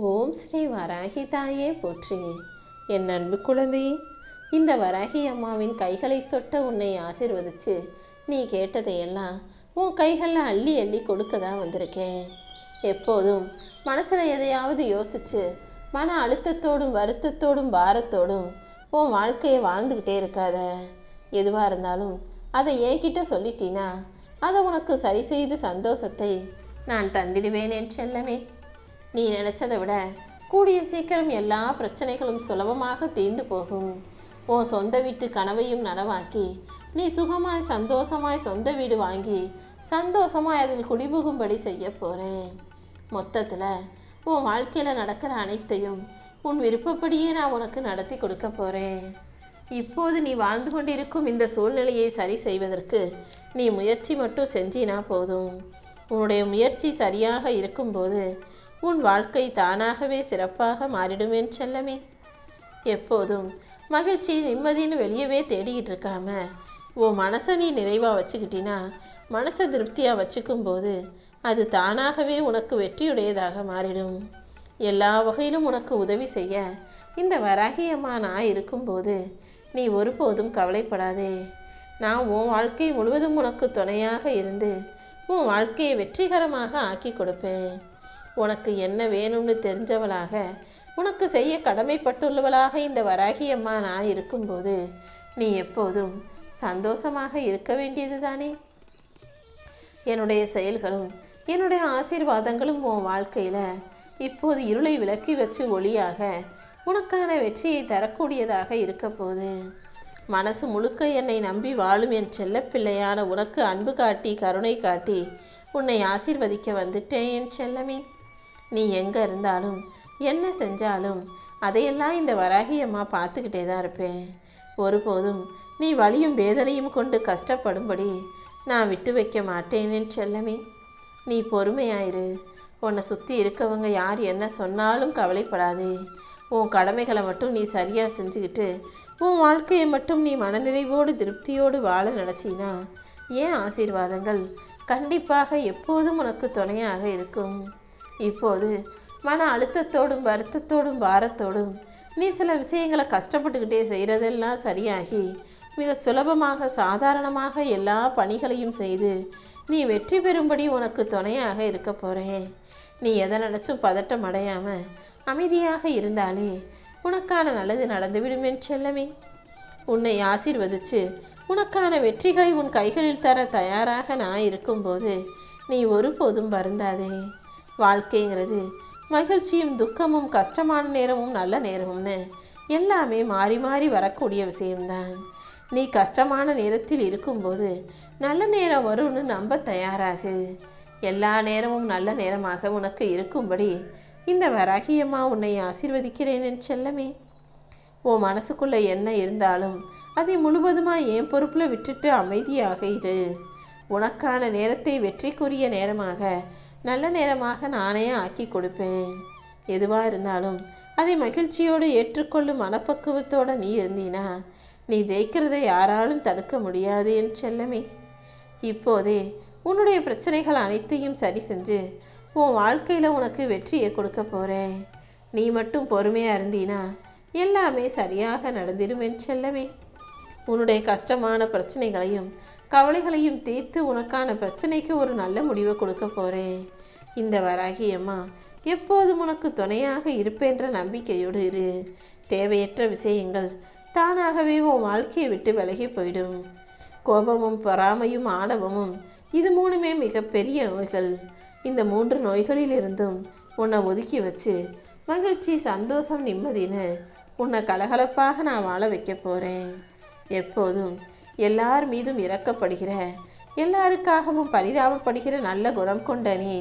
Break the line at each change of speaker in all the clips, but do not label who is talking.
ஓம் ஸ்ரீ வராகி தாயே போற்றி. என் அன்பு குழந்தையே, இந்த வராகி அம்மாவின் கைகளை தொட்ட உன்னை ஆசீர்வதிச்சு நீ கேட்டதையெல்லாம் உன் கைகளில் அள்ளி அள்ளி கொடுக்க தான் வந்திருக்கேன். எப்போதும் மனசில் எதையாவது யோசிச்சு மன அழுத்தத்தோடும் வருத்தத்தோடும் பாரத்தோடும் உன் வாழ்க்கையை வாழ்ந்துக்கிட்டே இருக்காத. எதுவாக இருந்தாலும் அதை என்கிட்ட சொல்லிட்டீன்னா அதை உனக்கு சரி செய்து சந்தோஷத்தை நான் தந்திடுவேன் என் செல்லமே. நீ நினைச்சதை விட கூடிய சீக்கிரம் எல்லா பிரச்சனைகளும் சுலபமாக தீர்ந்து போகும். உன் சொந்த வீட்டு கனவையும் நனவாக்கி நீ சுகமாய் சந்தோஷமாய் சொந்த வீடு வாங்கி சந்தோஷமாய் அதில் குடிபுகும்படி செய்ய போறேன். மொத்தத்தில் உன் வாழ்க்கையில் நடக்கிற அனைத்தையும் உன் விருப்பப்படியே நான் உனக்கு நடத்தி கொடுக்க போறேன். இப்போது நீ வாழ்ந்து கொண்டிருக்கும் இந்த சூழ்நிலையை சரி செய்வதற்கு நீ முயற்சி மட்டும் செஞ்சினா போதும். உன்னுடைய முயற்சி சரியாக இருக்கும்போது உன் வாழ்க்கை தானாகவே சிறப்பாக மாறிடுமேன் செல்லமே. எப்போதும் மகிழ்ச்சி நிம்மதின்னு வெளியவே தேடிக்கிட்டு இருக்காம உன் மனசை நீ நிறைவாக வச்சுக்கிட்டினா, மனசை திருப்தியாக வச்சுக்கும் போது அது தானாகவே உனக்கு வெற்றியுடையதாக மாறிடும். எல்லா வகையிலும் உனக்கு உதவி செய்ய இந்த வராகி அம்மா நான் இருக்கும்போது நீ ஒருபோதும் கவலைப்படாதே. நான் உன் வாழ்க்கை முழுவதும் உனக்கு துணையாக இருந்து உன் வாழ்க்கையை வெற்றிகரமாக ஆக்கி கொடுப்பேன். உனக்கு என்ன வேணும்னு தெரிஞ்சவளாக, உனக்கு செய்ய கடமைப்பட்டுள்ளவளாக இந்த வராகி அம்மா நான் இருக்கும்போது நீ எப்போதும் சந்தோஷமாக இருக்க வேண்டியது தானே. என்னுடைய செயல்களும் என்னுடைய ஆசீர்வாதங்களும் உன் வாழ்க்கையில் இப்போது இருளை விலக்கி வச்சு ஒளியாக உனக்கான வெற்றியை தரக்கூடியதாக இருக்க போது. மனசு முழுக்க என்னை நம்பி வாழும் என் செல்லப்பிள்ளையான உனக்கு அன்பு காட்டி கருணை காட்டி உன்னை ஆசீர்வதிக்க வந்துட்டேன் என் செல்லமே. நீ எங்கே இருந்தாலும் என்ன செஞ்சாலும் அதையெல்லாம் இந்த வராகி அம்மா பார்த்துக்கிட்டே தான் இருப்பேன். ஒருபோதும் நீ வலியும் வேதனையும் கொண்டு கஷ்டப்படும்படி நான் விட்டு வைக்க மாட்டேன் என் செல்லமே. நீ பொறுமையாயிரு. உன்னை சுற்றி இருக்கவங்க யார் என்ன சொன்னாலும் கவலைப்படாதே. உன் கடமைகளை மட்டும் நீ சரியாக செஞ்சுக்கிட்டு உன் வாழ்க்கையை மட்டும் நீ மனநிறைவோடு திருப்தியோடு வாழ நினச்சினா ஏன் ஆசீர்வாதங்கள் கண்டிப்பாக எப்போதும் உனக்கு துணையாக இருக்கும். இப்போது மன அழுத்தத்தோடும் வருத்தத்தோடும் பாரத்தோடும் நீ சில விஷயங்களை கஷ்டப்பட்டுக்கிட்டே செய்கிறதெல்லாம் சரியாகி மிக சுலபமாக சாதாரணமாக எல்லா பணிகளையும் செய்து நீ வெற்றி பெறும்படி உனக்கு துணையாக இருக்க போகிறேன். நீ எதை நினச்சும் பதட்டம் அடையாமல் அமைதியாக இருந்தாலே உனக்கான நல்லது நடந்துவிடும் என் செல்லமே. உன்னை ஆசீர்வதிச்சு உனக்கான வெற்றிகளை உன் கைகளில் தர தயாராக நான் இருக்கும்போது நீ ஒருபோதும் வருந்தாதே. வாழ்க்கைங்கிறது மகிழ்ச்சியும் துக்கமும் கஷ்டமான நேரமும் நல்ல நேரமும்னு எல்லாமே மாறி மாறி வரக்கூடிய விஷயம்தான். நீ கஷ்டமான நேரத்தில் இருக்கும்போது நல்ல நேரம் வரும்னு நம்ப தயாராகு. எல்லா நேரமும் நல்ல நேரமாக உனக்கு இருக்கும்படி இந்த வராகியம்மா உன்னை ஆசீர்வதிக்கிறேன் என் செல்லமே. உன் மனசுக்குள்ள என்ன இருந்தாலும் அதை முழுவதுமாக என் பொறுப்பில் விட்டுட்டு அமைதியாக இரு. உனக்கான நேரத்தை வெற்றிக்குரிய நேரமாக நல்ல நேரமாக நானே ஆக்கி கொடுப்பேன். எதுவாக இருந்தாலும் அதை மகிழ்ச்சியோடு ஏற்றுக்கொள்ளும் மனப்பக்குவத்தோடு நீ இருந்தீனா நீ ஜெயிக்கிறதை யாராலும் தடுக்க முடியாது என் செல்லமே. இப்போதே உன்னுடைய பிரச்சனைகள் அனைத்தையும் சரி செஞ்சு உன் வாழ்க்கையில் உனக்கு வெற்றியை கொடுக்க போகிறேன். நீ மட்டும் பொறுமையாக இருந்தீனா எல்லாமே சரியாக நடந்திடும் என் செல்லமே. உன்னுடைய கஷ்டமான பிரச்சனைகளையும் கவலைகளையும் தீர்த்து உனக்கான பிரச்சனைக்கு ஒரு நல்ல முடிவை கொடுக்க போகிறேன். இந்த வராகி அம்மா எப்போதும் உனக்கு துணையாக இருப்பேன்ற நம்பிக்கையோடு இரு. தேவையற்ற விஷயங்கள் தானாகவே உன் வாழ்க்கையை விட்டு விலகி போயிடும். கோபமும் பொறாமையும் ஆணவமும் இது மூணுமே மிகப்பெரிய நோய்கள். இந்த 3 நோய்களிலிருந்தும் உன்னை ஒதுக்கி வச்சு மகிழ்ச்சி சந்தோஷம் நிம்மதின்னு உன்னை கலகலப்பாக நான் வாழ வைக்க போகிறேன். எப்போதும் எல்லார் மீதும் இரக்கப்படுகிற, எல்லாருக்காகவும் பரிதாபப்படுகிற நல்ல குணம் கொண்ட நீ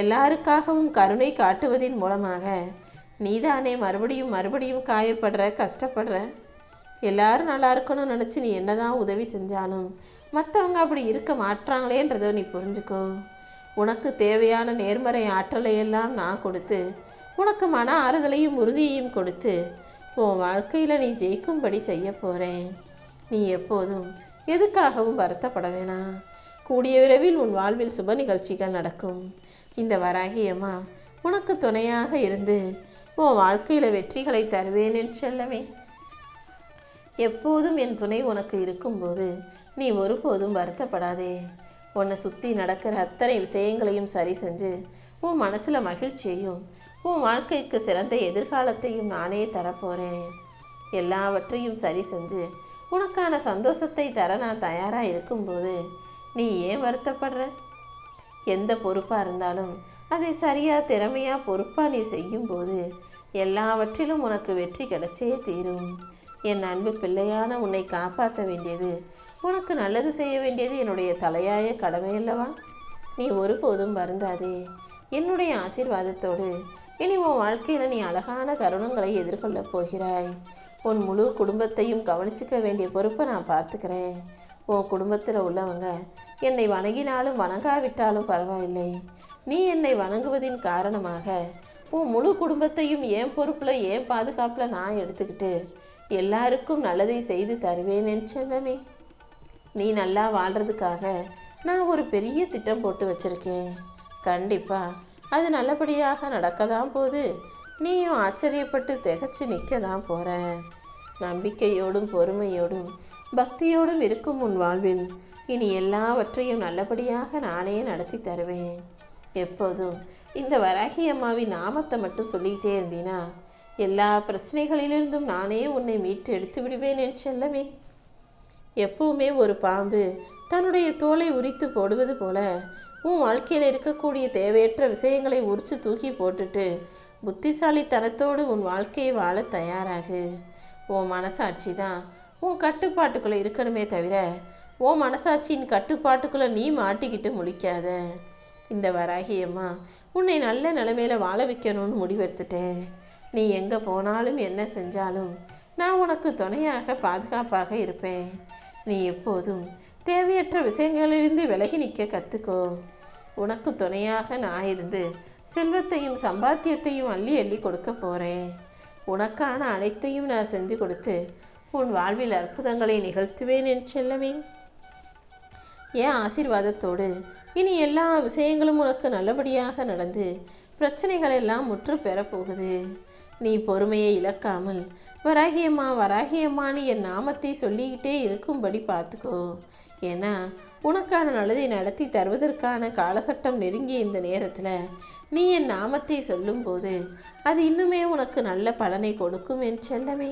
எல்லாருக்காகவும் கருணை காட்டுவதின் மூலமாக நீதானே மறுபடியும் மறுபடியும் காயப்படுற கஷ்டப்படுற. எல்லாரும் நல்லா இருக்கணும்னு நினச்சி நீ என்னதான் உதவி செஞ்சாலும் மற்றவங்க அப்படி இருக்க மாட்டாங்களேன்றதை நீ புரிஞ்சுக்கோ. உனக்கு தேவையான நேர்மறை ஆற்றலையெல்லாம் நான் கொடுத்து உனக்கு மன ஆறுதலையும் உறுதியையும் கொடுத்து உன் வாழ்க்கையில் நீ ஜெயிக்கும்படி செய்ய போகிறேன். நீ எப்போதும் எதுக்காகவும் வருத்தப்பட வேணாம். கூடிய விரைவில் உன் வாழ்வில் சுப நிகழ்ச்சிகள் நடக்கும். இந்த வராகி அம்மா உனக்கு துணையாக இருந்து உன் வாழ்க்கையில் வெற்றிகளை தருவேன் என் செல்லமே. எப்போதும் என் துணை உனக்கு இருக்கும்போது நீ ஒருபோதும் வருத்தப்படாதே. உன்னை சுற்றி நடக்கிற அத்தனை விஷயங்களையும் சரி செஞ்சு உன் மனசில் மகிழ்ச்சியையும் உன் வாழ்க்கைக்கு சிறந்த எதிர்காலத்தையும் நானே தரப்போகிறேன். எல்லாவற்றையும் சரி செஞ்சு உனக்கான சந்தோஷத்தை தர நான் தயாராக இருக்கும்போது நீ ஏன் வருத்தப்படுற? எந்த பொறுப்பாக இருந்தாலும் அதை சரியாக திறமையாக பொறுப்பாக நீ செய்யும்போது எல்லாவற்றிலும் உனக்கு வெற்றி கிடைச்சே தீரும். என் அன்பு பிள்ளையான உன்னை காப்பாற்ற வேண்டியது, உனக்கு நல்லது செய்ய வேண்டியது என்னுடைய தலையாய கடமை அல்லவா? நீ ஒருபோதும் வருந்தாதே. என்னுடைய ஆசீர்வாதத்தோடு இனி உன் வாழ்க்கையில் நீ அழகான தருணங்களை எதிர்கொள்ளப் போகிறாய். உன் முழு குடும்பத்தையும் கவனிச்சுக்க வேண்டிய பொறுப்பை நான் பார்த்துக்கிறேன். உன் குடும்பத்தில் உள்ளவங்க என்னை வணங்கினாலும் வணங்காவிட்டாலும் பரவாயில்லை. நீ என்னை வணங்குவதின் காரணமாக உன் முழு குடும்பத்தையும் என் பொறுப்பில் என் பாதுகாப்பில் நான் எடுத்துக்கிட்டு எல்லாருக்கும் நல்லதை செய்து தருவேன் என் செல்லமே. நீ நல்லா வாழ்கிறதுக்காக நான் ஒரு பெரிய திட்டம் போட்டு வச்சுருக்கேன். கண்டிப்பாக அது நல்லபடியாக நடக்க தான் போகுது. நீயும் ஆச்சரியப்பட்டு திகச்சு நிற்க தான் போகிற. நம்பிக்கையோடும் பொறுமையோடும் பக்தியோடும் இருக்கும் உன் வாழ்வில் இனி எல்லாவற்றையும் நல்லபடியாக நானே நடத்தி தருவேன். எப்போதும் இந்த வராகி அம்மாவின் நாமத்தை மட்டும் சொல்லிக்கிட்டே இருந்தீனா எல்லா பிரச்சனைகளிலிருந்தும் நானே உன்னை மீட்டு எடுத்து விடுவேன் என் செல்லமே. எப்பவுமே ஒரு பாம்பு தன்னுடைய தோலை உரித்து போடுவது போல உன் வாழ்க்கையில் இருக்கக்கூடிய தேவையற்ற விஷயங்களை உரித்து தூக்கி போட்டுட்டு புத்திசாலித்தனத்தோடு உன் வாழ்க்கையை வாழ தயாராகு. உன் மனசாட்சி தான் உன் கட்டுப்பாட்டுக்குள்ளே இருக்கணுமே தவிர உன் மனசாட்சியின் கட்டுப்பாட்டுக்குள்ளே நீ மாட்டிக்கிட்டு முழிக்காத. இந்த வராகி அம்மா உன்னை நல்ல நிலைமையில வாழ வைக்கணும்னு முடிவெடுத்துட்டேன். நீ எங்கே போனாலும் என்ன செஞ்சாலும் நான் உனக்கு துணையாக பாதுகாப்பாக இருப்பேன். நீ எப்போதும் தேவையற்ற விஷயங்களிலிருந்து விலகி நிற்க கற்றுக்கோ. உனக்கு துணையாக நான் இருந்து செல்வத்தையும் சம்பாத்தியத்தையும் அள்ளி அள்ளி கொடுக்க போகிறேன். உனக்கான அனைத்தையும் நான் செஞ்சு கொடுத்து உன் வாழ்வில் அற்புதங்களை நிகழ்த்துவேன் என் செல்லமே. என் ஆசீர்வாதத்தோடு இனி எல்லா விஷயங்களும் உனக்கு நல்லபடியாக நடந்து பிரச்சனைகள் எல்லாம் முற்று பெறப்போகுது. நீ பொறுமையை இழக்காமல் வராகியம்மா வராகியம்மான்னு என் நாமத்தை சொல்லிக்கிட்டே இருக்கும்படி பார்த்துக்கோ. ஏன்னா உனக்கான நல்லதை நடத்தி தருவதற்கான காலகட்டம் நெருங்கிய இந்த நேரத்தில் நீ என் நாமத்தை சொல்லும்போது அது இன்னுமே உனக்கு நல்ல பலனை கொடுக்கும் என் செல்லமே.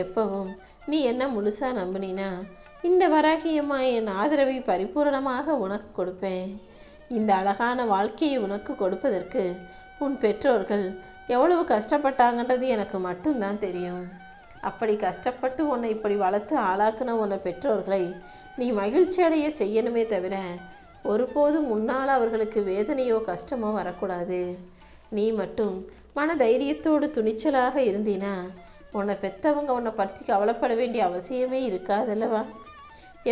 எப்பவும் நீ என்ன முழுசா நம்பினா இந்த வராகியம்மா என் ஆதரவை பரிபூரணமாக உனக்கு கொடுப்பேன். இந்த அழகான வாழ்க்கையை உனக்கு கொடுப்பதற்கு உன் பெற்றோர்கள் எவ்வளவு கஷ்டப்பட்டாங்கன்றது எனக்கு மட்டும்தான் தெரியும். அப்படி கஷ்டப்பட்டு உன்னை இப்படி வளர்த்து ஆளாக்குன உன்னை பெற்றோர்களை நீ மகிழ்ச்சி அடைய செய்யணுமே தவிர ஒருபோதும் முன்னால் அவர்களுக்கு வேதனையோ கஷ்டமோ வரக்கூடாது. நீ மட்டும் மன தைரியத்தோடு துணிச்சலாக இருந்தீனா உன்னை பெற்றவங்க உன்னை பற்றி கவலைப்பட வேண்டிய அவசியமே இருக்காதல்லவா?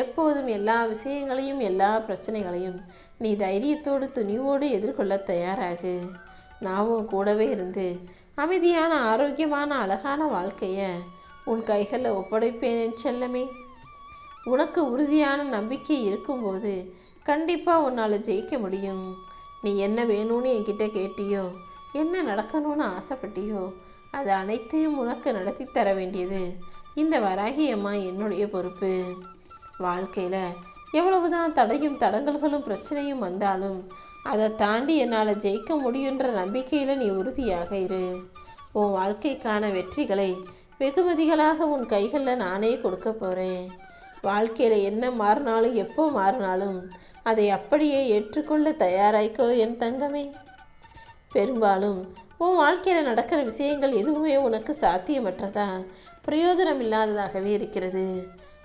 எப்போதும் எல்லா விஷயங்களையும் எல்லா பிரச்சனைகளையும் நீ தைரியத்தோடு துணிவோடு எதிர்கொள்ள தயாராகு. நாவும் கூடவே இருந்து அமைதியான ஆரோக்கியமான அழகான வாழ்க்கையை உன் கைகளில் ஒப்படைப்பேன் செல்லமே. உனக்கு உறுதியான நம்பிக்கை இருக்கும்போது கண்டிப்பாக உன்னால் ஜெயிக்க முடியும். நீ என்ன வேணும்னு என்கிட்ட கேட்டியோ, என்ன நடக்கணும்னு ஆசைப்பட்டியோ அது அனைத்தையும் உனக்கு நடத்தி தர வேண்டியது இந்த வராகி அம்மா என்னுடைய பொறுப்பு. வாழ்க்கையில் எவ்வளவுதான் தடையும் தடங்கல்களும் பிரச்சனையும் வந்தாலும் அதை தாண்டி என்னால் ஜெயிக்க முடியுன்ற நம்பிக்கையில் நீ உறுதியாக இரு. உன் வாழ்க்கைக்கான வெற்றிகளை வெகுமதிகளாக உன் கைகளில் நானே கொடுக்க போகிறேன். வாழ்க்கையில் என்ன மாறினாலும் எப்போ மாறினாலும் அதை அப்படியே ஏற்றுக்கொள்ள தயாராய்க்கோ என் தங்கமே. பெரும்பாலும் உன் வாழ்க்கையில் நடக்கிற விஷயங்கள் எதுவுமே உனக்கு சாத்தியமற்றதா பிரயோஜனம் இல்லாததாகவே இருக்கிறது.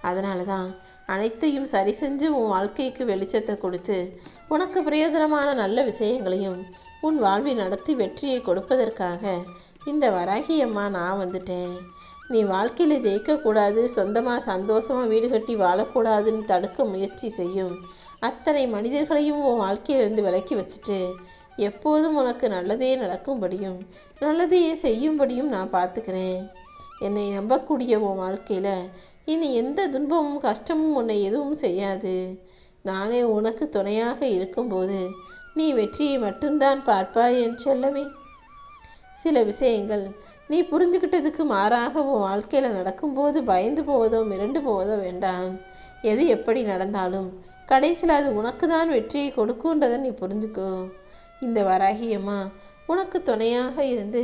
அதனால தான் அனைத்தையும் சரி செஞ்சு உன் வாழ்க்கைக்கு வெளிச்சத்தை கொடுத்து உனக்கு பிரயோஜனமான நல்ல விஷயங்களையும் உன் வாழ்வில் நடத்தி வெற்றியை கொடுப்பதற்காக இந்த வராகி அம்மா நான் வந்துட்டேன். நீ வாழ்க்கையில் ஜெயிக்கக்கூடாது, சொந்தமாக சந்தோஷமாக வீடு கட்டி வாழக்கூடாதுன்னு தடுக்க முயற்சி செய்யும் அத்தனை மனிதர்களையும் உன் வாழ்க்கையிலிருந்து விலக்கி வச்சுட்டு எப்போதும் உனக்கு நல்லதே நடக்கும்படியும் நல்லதையே செய்யும்படியும் நான் பார்த்துக்கிறேன். என்னை நம்பக்கூடிய உன் வாழ்க்கையில் இனி எந்த துன்பமும் கஷ்டமும் உன்னை எதுவும் செய்யாது. நானே உனக்கு துணையாக இருக்கும்போது நீ வெற்றியை மட்டும்தான் பார்ப்பாய் என் செல்லமே. சில விஷயங்கள் நீ புரிஞ்சுக்கிட்டதுக்கு மாறாக உன் வாழ்க்கையில் நடக்கும்போது பயந்து போவதோ மிரண்டு போவதோ வேண்டாம். எது எப்படி நடந்தாலும் கடைசியில் அது உனக்கு தான் வெற்றியை கொடுக்குன்றதை நீ புரிஞ்சுக்கோ. இந்த வராகியம்மா உனக்கு துணையாக இருந்து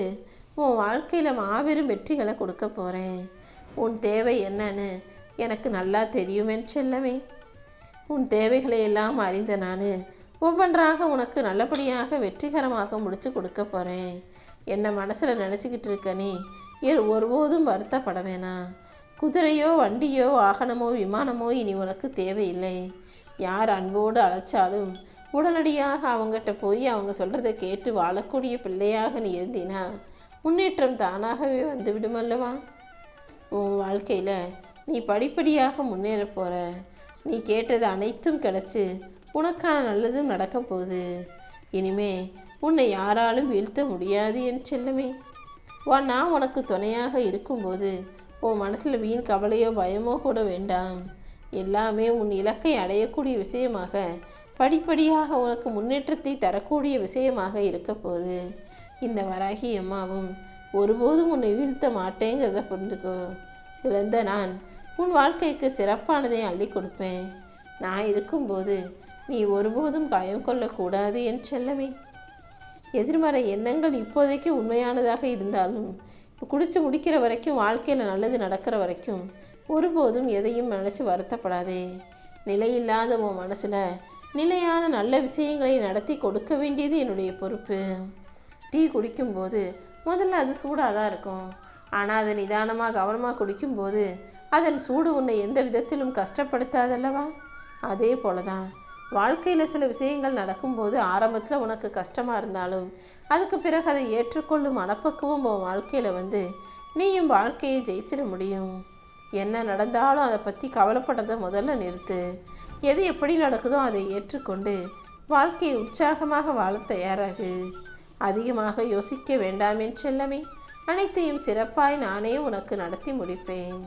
உன் வாழ்க்கையில் மாபெரும் வெற்றிகளை கொடுக்க போகிறேன். உன் தேவை என்னன்னு எனக்கு நல்லா தெரியுமென் செல்லமே. உன் தேவைகளை எல்லாம் அறிந்த நான் ஒவ்வொன்றாக உனக்கு நல்லபடியாக வெற்றிகரமாக முடிச்சு கொடுக்க போகிறேன். என்ன மனசில் நினச்சிக்கிட்டு இருக்க நீ ஒருபோதும் வருத்தப்பட வேணாம். குதிரையோ வண்டியோ வாகனமோ விமானமோ இனி உனக்கு தேவையில்லை. யார் அன்போடு அழைச்சாலும் உடனடியாக அவங்ககிட்ட போய் அவங்க சொல்கிறத கேட்டு வாழக்கூடிய பிள்ளையாக நீ இருந்தினா முன்னேற்றம் தானாகவே வந்துவிடும் அல்லவா. உன் வாழ்க்கையில் நீ படிப்படியாக முன்னேற போகிற. நீ கேட்டது அனைத்தும் கிடச்சி உனக்கான நல்லதும் நடக்க போகுது. இனிமே உன்னை யாராலும் வீழ்த்த முடியாது என் செல்லமே. நான் உனக்கு துணையாக இருக்கும்போது உன் மனசில் வீண் கவலையோ பயமோ கூட வேண்டாம். எல்லாமே உன் இலக்கை அடையக்கூடிய விஷயமாக படிப்படியாக உனக்கு முன்னேற்றத்தை தரக்கூடிய விஷயமாக இருக்க போகுது. இந்த வராகி அம்மாவும் ஒருபோதும் உன்னை வீழ்த்த மாட்டேங்கிறத புரிஞ்சுக்கோ. சிறந்த நான் உன் வாழ்க்கைக்கு சிறப்பானதை அள்ளி கொடுப்பேன். நான் இருக்கும்போது நீ ஒருபோதும் காயம் கொள்ளக்கூடாது என் செல்லமே. எதிர்மறை எண்ணங்கள் இப்போதைக்கு உண்மையானதாக இருந்தாலும் குடிச்சு முடிக்கிற வரைக்கும் வாழ்க்கையில் நல்லது நடக்கிற வரைக்கும் ஒருபோதும் எதையும் நினச்சி வருத்தப்படாதே. நிலையில்லாத உன் மனசில் நிலையான நல்ல விஷயங்களை நடத்தி கொடுக்க வேண்டியது என்னுடைய பொறுப்பு. டீ குடிக்கும்போது முதல்ல அது சூடாக தான் இருக்கும். ஆனால் அதை நிதானமாக கவனமாக குடிக்கும்போது அதன் சூடு உன்னை எந்த விதத்திலும் கஷ்டப்படுத்தாதல்லவா. அதே போல தான் வாழ்க்கையில் சில விஷயங்கள் நடக்கும்போது ஆரம்பத்தில் உனக்கு கஷ்டமாக இருந்தாலும் அதுக்கு பிறகு அதை ஏற்றுக்கொள்ளும் மனப்பக்குவம் உன் வாழ்க்கையில் வந்து நீயும் வாழ்க்கையை ஜெயிச்சிட முடியும். என்ன நடந்தாலும் அதை பற்றி கவலைப்படுறதை முதல்ல நிறுத்து. எது எப்படி நடக்குதோ அதை ஏற்றுக்கொண்டு வாழ்க்கையை உற்சாகமாக வாழ தயாராகு. அதிகமாக யோசிக்க வேண்டாம் என் செல்லமே. அனைத்தையும் சிறப்பாய் நானே உனக்கு நடத்தி முடிப்பேன்.